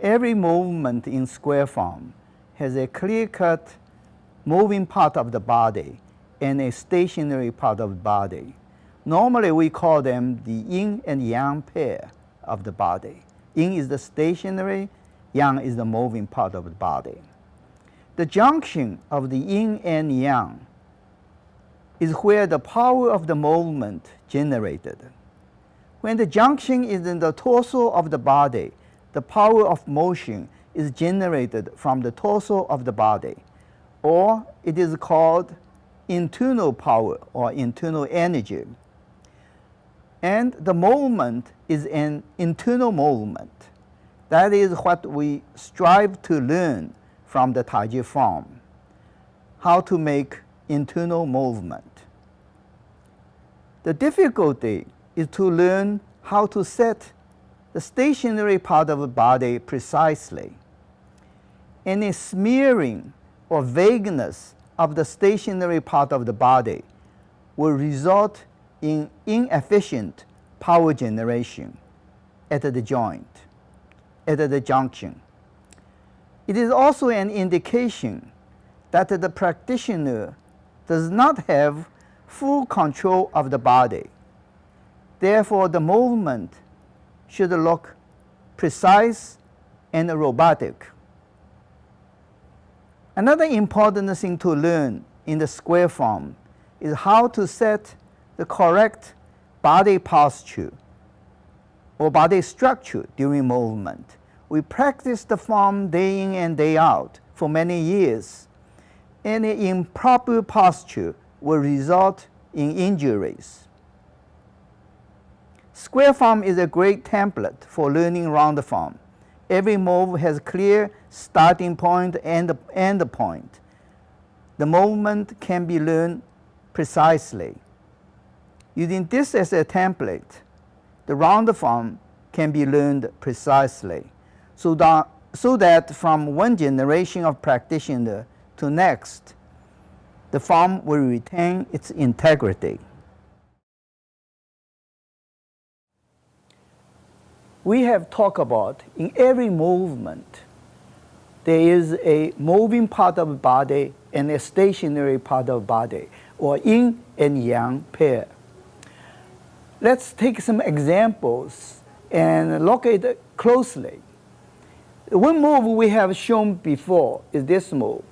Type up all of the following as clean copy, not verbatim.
every movement in square form has a clear-cut moving part of the body and a stationary part of the body. Normally, we call them the yin and yang pair of the body. Yin is the stationary, yang is the moving part of the body. The junction of the yin and yang is where the power of the movement generated. When the junction is in the torso of the body, the power of motion is generated from the torso of the body, or it is called internal power or internal energy. And the movement is an internal movement. That is what we strive to learn from the Tai Chi Form, how to make internal movement. The difficulty is to learn how to set the stationary part of the body precisely. Any smearing or vagueness of the stationary part of the body will result in inefficient power generation at the joint, at the junction. It is also an indication that the practitioner does not have full control of the body. Therefore, the movement should look precise and robotic. Another important thing to learn in the square form is how to set the correct body posture or body structure during movement. We practice the form day in and day out for many years. Any improper posture will result in injuries. Square form is a great template for learning round form. Every move has clear starting point and end point. The movement can be learned precisely. Using this as a template, the round form can be learned precisely, so that from one generation of practitioner to next, the form will retain its integrity. We have talked about in every movement, there is a moving part of the body and a stationary part of the body, or yin and yang pair. Let's take some examples and look at it closely. One move we have shown before is this move.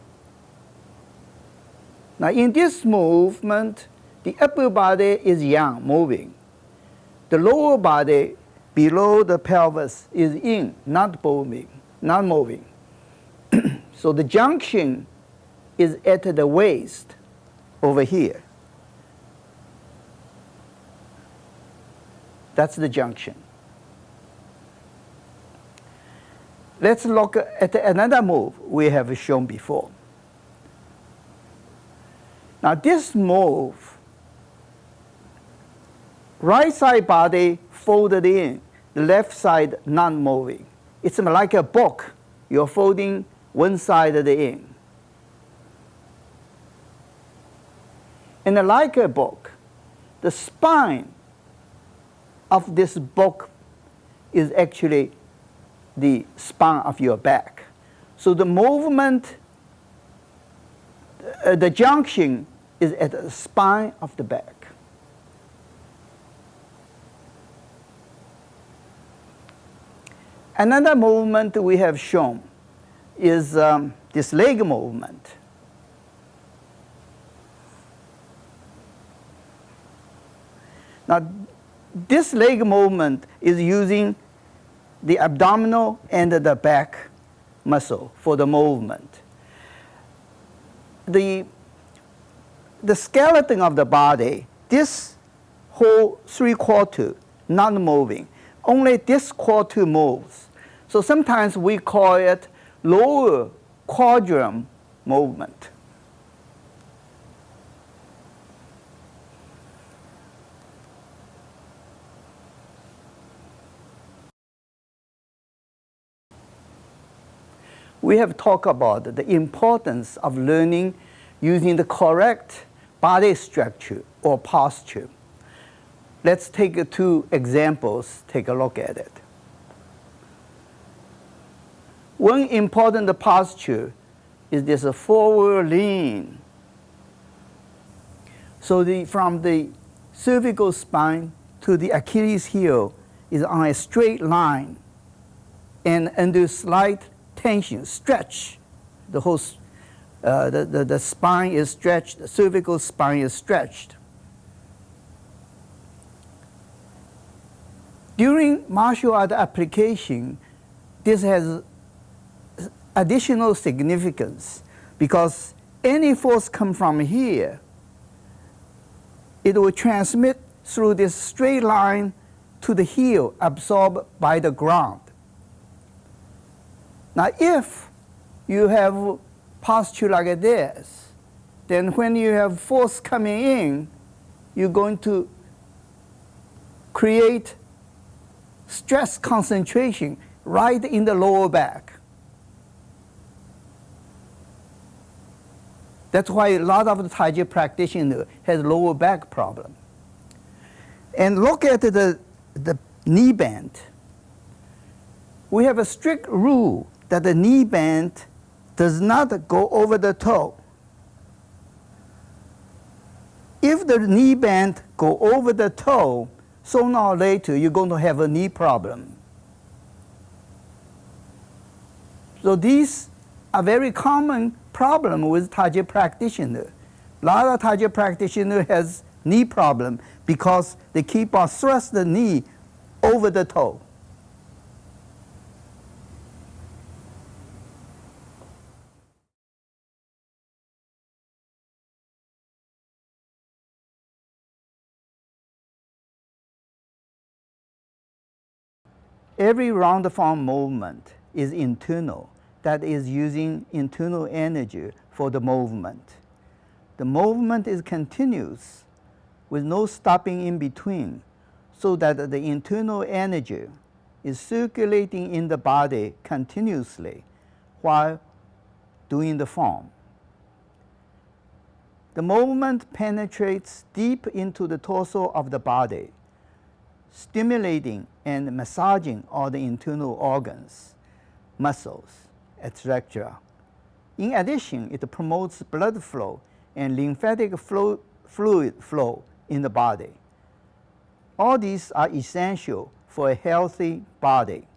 Now in this movement, the upper body is yang, moving. The lower body below the pelvis is yin, not moving. So the junction is at the waist over here. That's the junction. Let's look at another move we have shown before. Now this move, right side body folded in, the left side not moving. It's like a book. You're folding one side of the in. And like a book, the spine of this book is actually the spine of your back. So the movement, the junction is at the spine of the back. Another movement we have shown is this leg movement. Now, this leg movement is using the abdominal and the back muscle for the movement. The skeleton of the body, this whole 3/4 not moving. Only this quarter moves. So sometimes we call it lower quadrant movement. We have talked about the importance of learning using the correct body structure or posture. Let's take 2 examples, take a look at it. One important posture is this forward lean. So from the cervical spine to the Achilles heel is on a straight line, and under slight tension, stretch. The whole the spine is stretched, the cervical spine is stretched. During martial art application, this has additional significance because any force come from here, it will transmit through this straight line to the heel, absorbed by the ground. Now, if you have posture like this, then when you have force coming in, you're going to create stress concentration right in the lower back. That's why a lot of the Tai Chi practitioners has lower back problem. And look at the knee bend. We have a strict rule that the knee bend does not go over the toe. If the knee bend go over the toe, sooner or later you're going to have a knee problem. So these are very common problem with Tai Chi practitioner. A lot of Tai Chi practitioner has knee problem because they keep on thrust the knee over the toe. Every round form movement is internal, that is using internal energy for the movement. The movement is continuous with no stopping in between, so that the internal energy is circulating in the body continuously while doing the form. The movement penetrates deep into the torso of the body, stimulating and massaging all the internal organs, muscles, etc. In addition, it promotes blood flow and lymphatic fluid flow in the body. All these are essential for a healthy body.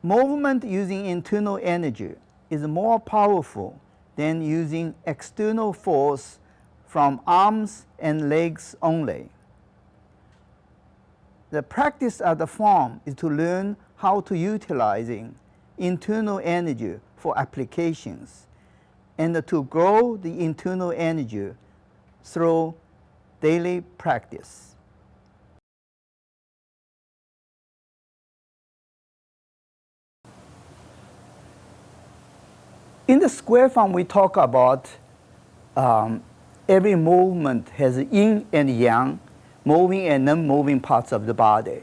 Movement using internal energy is more powerful than using external force from arms and legs only. The practice of the form is to learn how to utilizing internal energy for applications and to grow the internal energy through daily practice. In the square form, we talk about every movement has yin and yang, moving and non-moving parts of the body.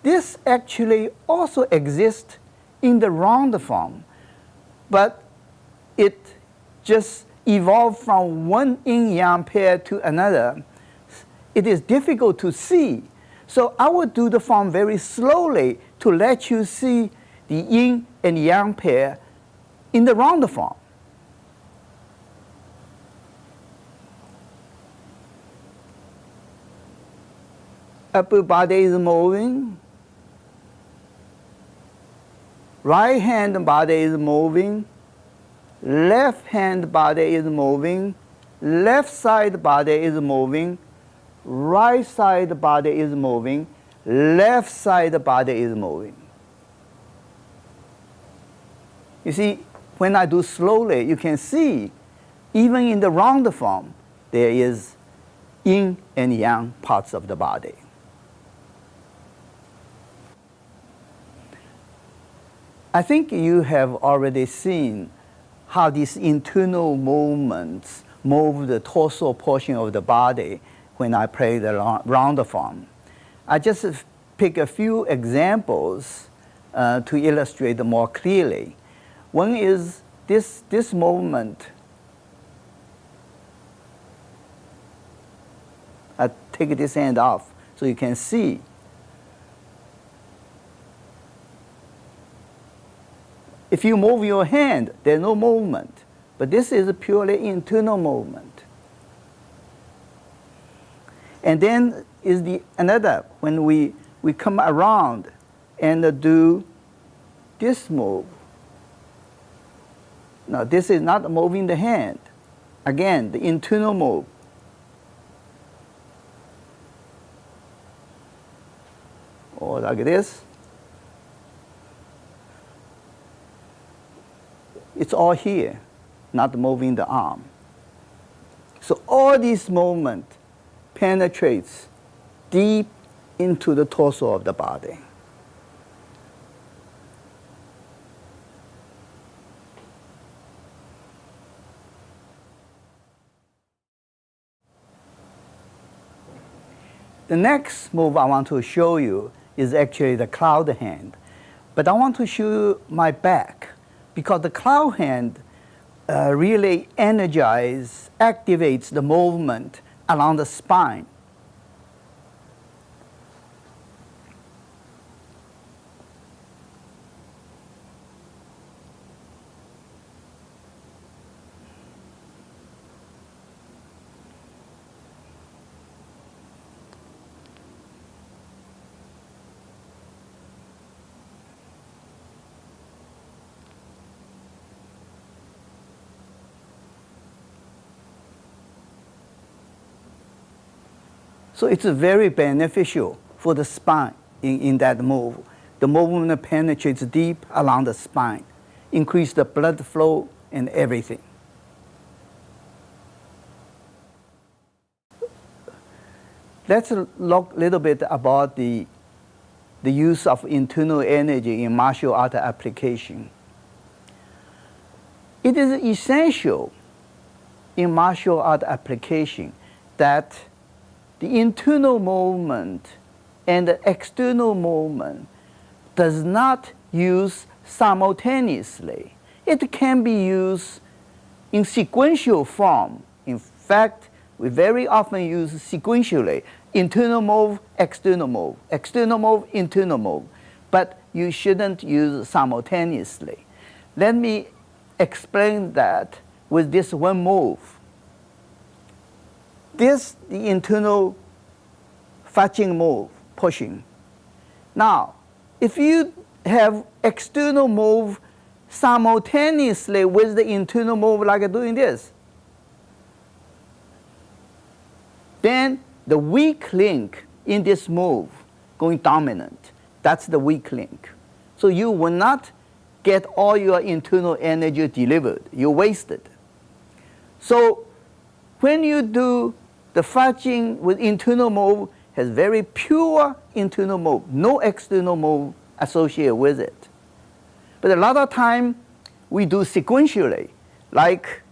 This actually also exists in the round form, but it just evolved from one yin-yang pair to another. It is difficult to see. So I will do the form very slowly to let you see the yin and yang pair in the round form. Upper body is moving. Right hand body is moving. Left hand body is moving. Left side body is moving. Right side body is moving. Left side body is moving. You see, when I do slowly, you can see, even in the round form, there is yin and yang parts of the body. I think you have already seen how these internal movements move the torso portion of the body when I play the round form. I just pick a few examples to illustrate more clearly. One is this movement. I take this hand off so you can see. If you move your hand, there's no movement. But this is a purely internal movement. And then is the another, when we come around and do this move. Now this is not moving the hand. Again, the internal move. Or like this. It's all here, not moving the arm. So all this movement penetrates deep into the torso of the body. The next move I want to show you is actually the cloud hand. But I want to show you my back, because the cloud hand really activates the movement along the spine. So it's very beneficial for the spine in that move. The movement penetrates deep along the spine, increase the blood flow and everything. Let's look a little bit about the use of internal energy in martial art application. It is essential in martial art application that the internal movement and the external movement does not use simultaneously. It can be used in sequential form. In fact, we very often use sequentially. Internal move, external move, external move, internal move. But you shouldn't use simultaneously. Let me explain that with this one move. This the internal fetching move, pushing. Now, if you have external move simultaneously with the internal move like doing this, then the weak link in this move going dominant. That's the weak link. So you will not get all your internal energy delivered. You wasted. So when you do the fetching with internal move, has very pure internal move, no external move associated with it. But a lot of time we do sequentially, like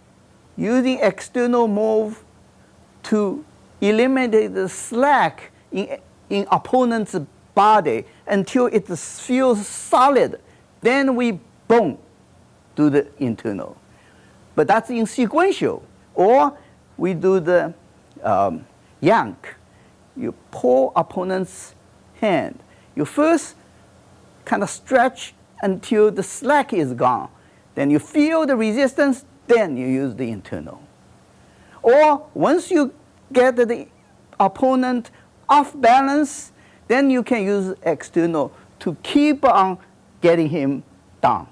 using external move to eliminate the slack in opponent's body until it feels solid. Then we, boom, do the internal. But that's in sequential. Or we do the yank. You pull opponent's hand. You first kind of stretch until the slack is gone. Then you feel the resistance, then you use the internal. Or once you get the opponent off balance, then you can use external to keep on getting him down.